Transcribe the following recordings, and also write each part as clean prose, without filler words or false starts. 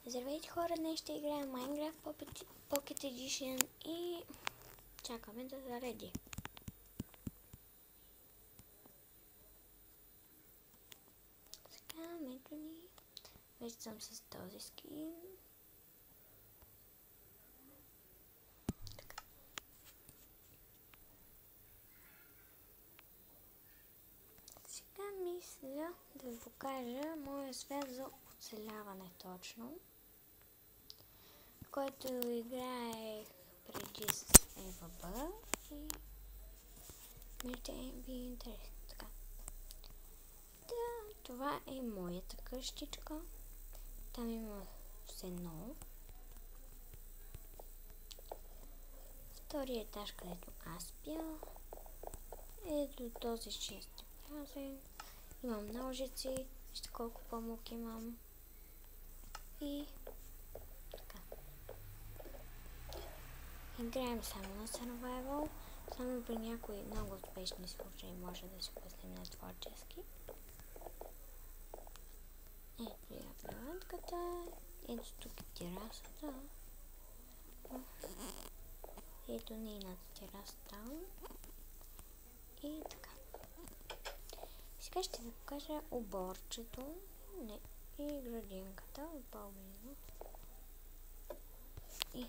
Здравейте хора, днес ще играем Minecraft Pocket Edition и чакаме да зареди. Сега мето ни. Вече съм с този скин. Така. Сега мисля да ви покажа моя свят за оцеляване точно, който играе преди с EvaB и ми ще ви е интересно. Така. Да, това е моята къщичка. Там има сено. Втория етаж, където аз спя, е до този 6 празен. Имам ножици, вижте колко памук имам. И така. Играем само на survival. Само при някои много успешни случаи може да се пуснем на творчески. Ето я пилатката. Ето тук е терасата. Ето нейната терасата. И така. Сега ще ви покажа оборчето и градинката от по-близо. И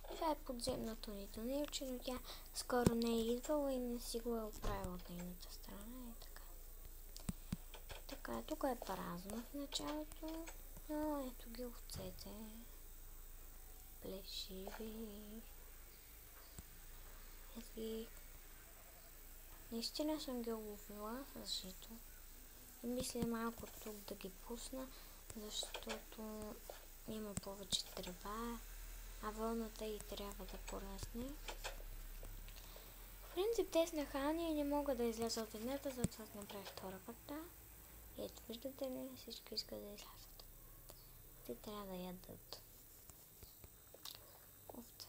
това е подземното ни тунелче, но тя скоро не е идвала и не си го е оправила от нейната страна. И така. Така, тук е празно в началото, но ето ги овцете. Плешиви. Ето ги. Наистина съм ги ловила с жито. И мисля малко тук да ги пусна, защото има повече трева, а вълната и трябва да порасне. В принцип те са нахални и не мога да изляза от едната, затова направих втора врата. Ето, виждате ли, всички искат да излязат. Те трябва да ядат. Овце.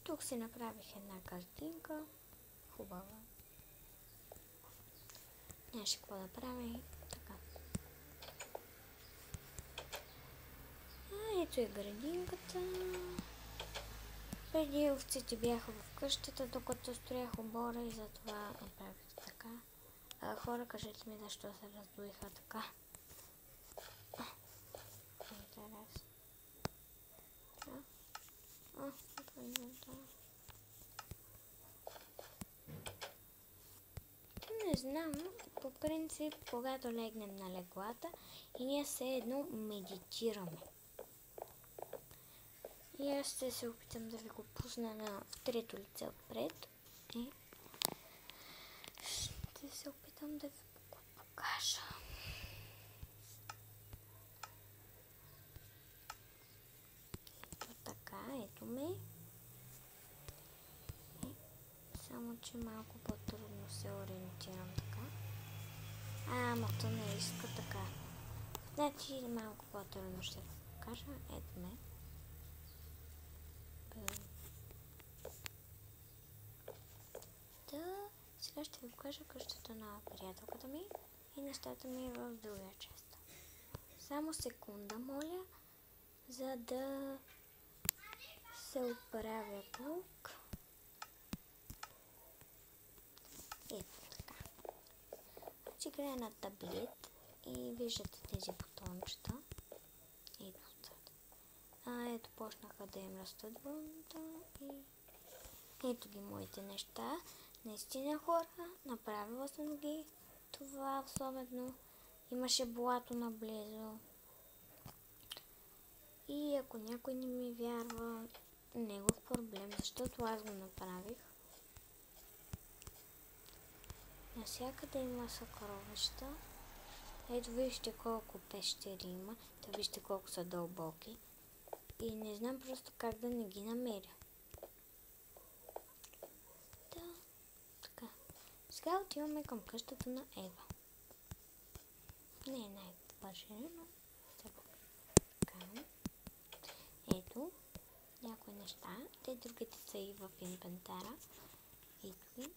Тук си направих една картинка. Хубава. Нямаше какво да правя. Така. Ето е градинката. Преди овците бяха в къщата, докато строях обора и затова направих така. Хора, кажете ми защо се раздуиха така. Интересно. Не знам, по принцип, когато легнем на леглата и ние все едно медитираме. И аз ще се опитам да ви го пусна в трето лице отпред. И ще се опитам да ви го покажа. Ето така, ето ме. Само че малко по-трудно се ориентирам така. Ама то не иска така. Значи малко по-трудно ще ви покажа. Ето ме. Да, сега ще ви покажа къщата на приятелката ми и нещата ми в другия част. Само секунда, моля, за да се отправя тук. Ето така. Значи играя на таблет и виждате тези бутончета. Ето отзад. Ето почнаха да им растат вълната и ето ги моите неща. Наистина хора, направила съм ги. Това особено. Имаше блато наблизо. И ако някой не ми вярва, негов проблем, защото аз го направих. Насякъде има съкровища. Ето вижте колко пещери има. Та вижте колко са дълбоки. И не знам просто как да не ги намеря. Да, така. Сега отиваме към къщата на Ева. Не е най-важен, но все така. Ето някои неща. Те другите са и в инвентара. Ето ги.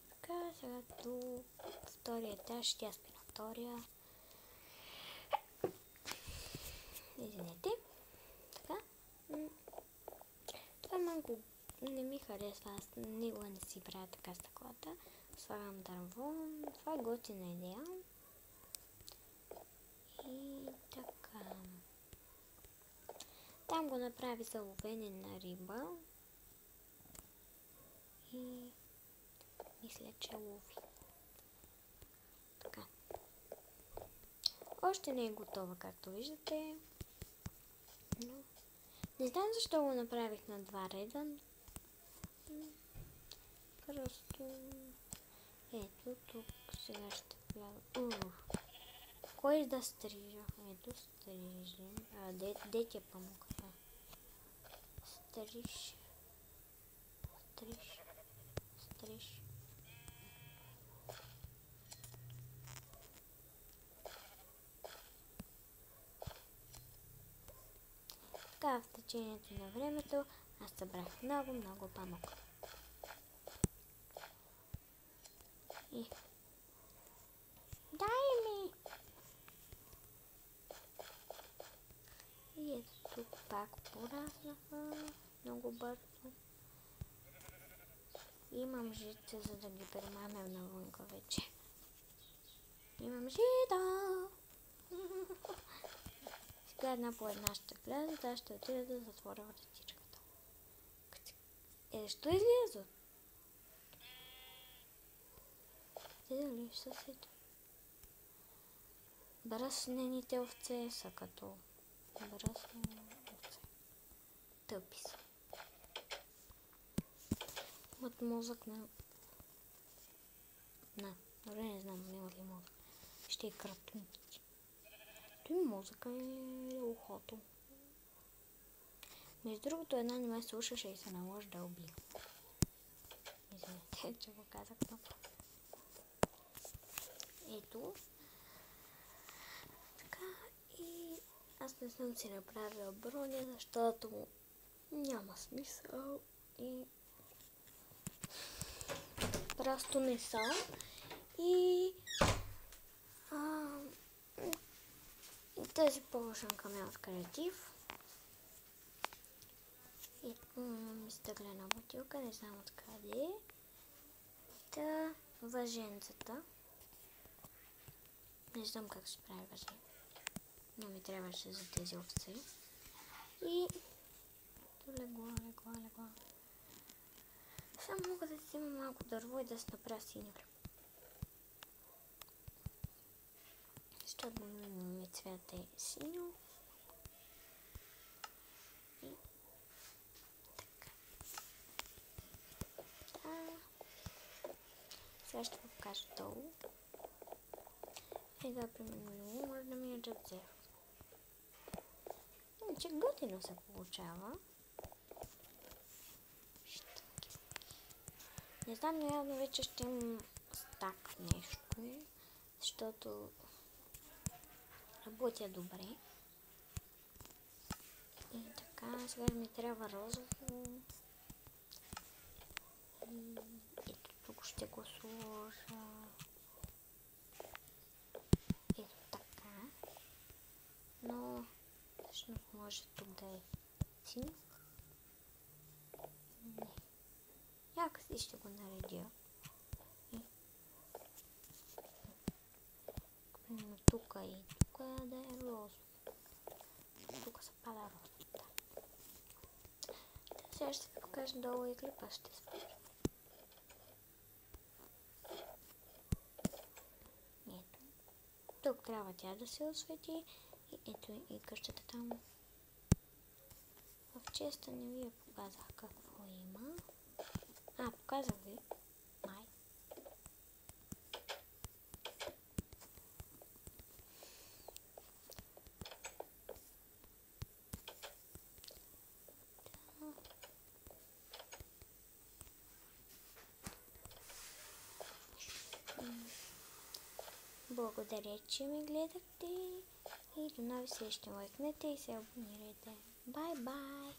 Така, сега до втория етаж, тя спи на втория. Извинете. Така. Това малко не ми харесва, аз никога не си правя така стъклата. Слагам дърво, това е готина идея. И така. Там го направи за ловене на риба. И мисля, че лови. Така. Още не е готова, както виждате. Но не знам защо го направих на два реда. Просто ето тук сега ще вляза. Кой да стрижа? Ето стрижи. Де ти е памуката? Стриж. Стриж. Стриж. Така в течението на времето аз събрах много памук. И дай ми! И ето тук пак пораснаха много бързо. Имам жица, за да ги премамям навънка вече. Имам жита! Сега една по една ще влязат, аз ще отида да затворя вратичката. Защо излязат? Те дали ще са сети? Бръснените овце са като бръснени овце. Тъпи са. Имат мозък на... Добре, не знам, няма ли мозък. Ще е кратунки. Той мозъка е ухото. Между другото, една не ме слушаше и се наложи да убия. Извинете, че го казах много. Ето. Така и аз не съм си направила броня, защото няма смисъл и просто не съм. И тази полушен камел от креатив. И стъклена бутилка, не знам откъде. Та въженцата. Не знам как се прави въжен. Но ми трябваше за тези овце. И легла. Само мога да взема малко дърво и да се направя синьо. Защото ми цвята е синьо. И така. Сега ще го покажа долу. Сега, примерно, може да ми е джадзер. Иначе готино се получава. Не знам, но явно вече ще имам стак нещо, защото работя добре. И така, сега ми трябва розово. И ето тук ще го сложа. Ето така. Но всъщност може тук да е синьо. Не. Някакси ще го наредя. Тук и тук да е розово. Тук се пада розовата. Сега ще ви покажа долу и клипа ще спря. Ето. Тук трябва тя да се освети. И ето и къщата там. В честа не ви я показах какво има. Показах ви. Май. Благодаря, че ме гледахте и до нови срещи. Лайкнете и се абонирайте. Бай-бай!